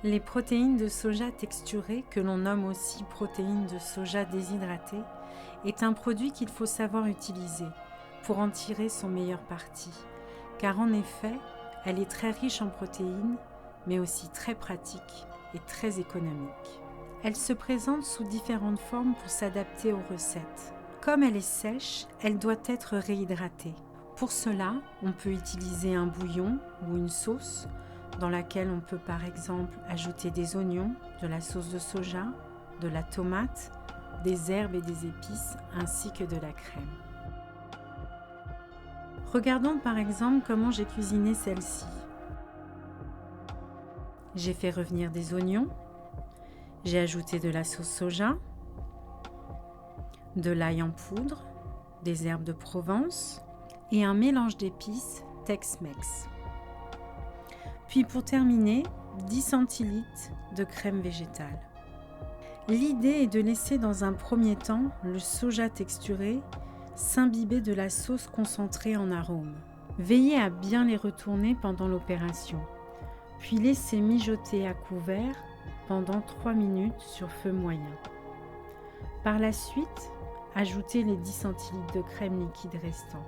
Les protéines de soja texturées, que l'on nomme aussi protéines de soja déshydratées, est un produit qu'il faut savoir utiliser pour en tirer son meilleur parti, car en effet, elle est très riche en protéines, mais aussi très pratique et très économique. Elle se présente sous différentes formes pour s'adapter aux recettes. Comme elle est sèche, elle doit être réhydratée. Pour cela, on peut utiliser un bouillon ou une sauce dans laquelle on peut par exemple ajouter des oignons, de la sauce de soja, de la tomate, des herbes et des épices ainsi que de la crème. Regardons par exemple comment j'ai cuisiné celle-ci. J'ai fait revenir des oignons, j'ai ajouté de la sauce soja, de l'ail en poudre, des herbes de Provence et un mélange d'épices Tex-Mex. Puis pour terminer, 10 centilitres de crème végétale. L'idée est de laisser dans un premier temps le soja texturé s'imbiber de la sauce concentrée en arômes. Veillez à bien les retourner pendant l'opération, puis laissez mijoter à couvert pendant 3 minutes sur feu moyen. Par la suite, ajoutez les 10 centilitres de crème liquide restants,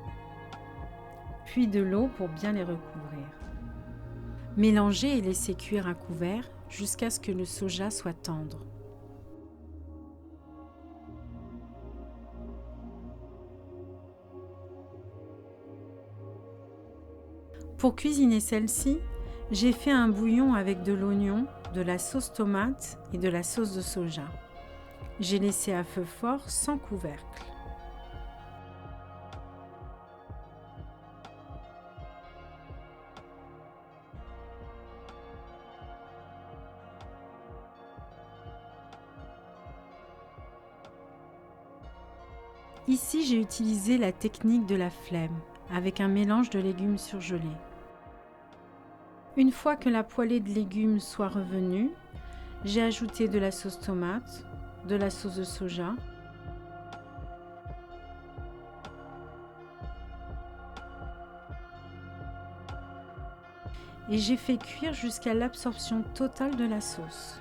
puis de l'eau pour bien les recouvrir. Mélangez et laissez cuire à couvert jusqu'à ce que le soja soit tendre. Pour cuisiner celle-ci, j'ai fait un bouillon avec de l'oignon, de la sauce tomate et de la sauce de soja. J'ai laissé à feu fort sans couvercle. Ici, j'ai utilisé la technique de la flemme avec un mélange de légumes surgelés. Une fois que la poêlée de légumes soit revenue, j'ai ajouté de la sauce tomate, de la sauce de soja, et j'ai fait cuire jusqu'à l'absorption totale de la sauce.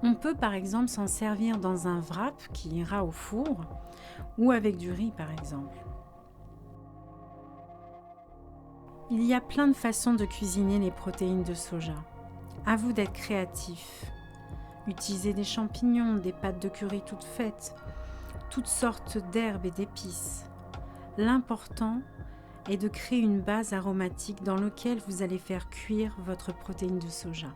On peut par exemple s'en servir dans un wrap qui ira au four ou avec du riz par exemple. Il y a plein de façons de cuisiner les protéines de soja. À vous d'être créatif. Utilisez des champignons, des pâtes de curry toutes faites, toutes sortes d'herbes et d'épices. L'important est de créer une base aromatique dans laquelle vous allez faire cuire votre protéine de soja.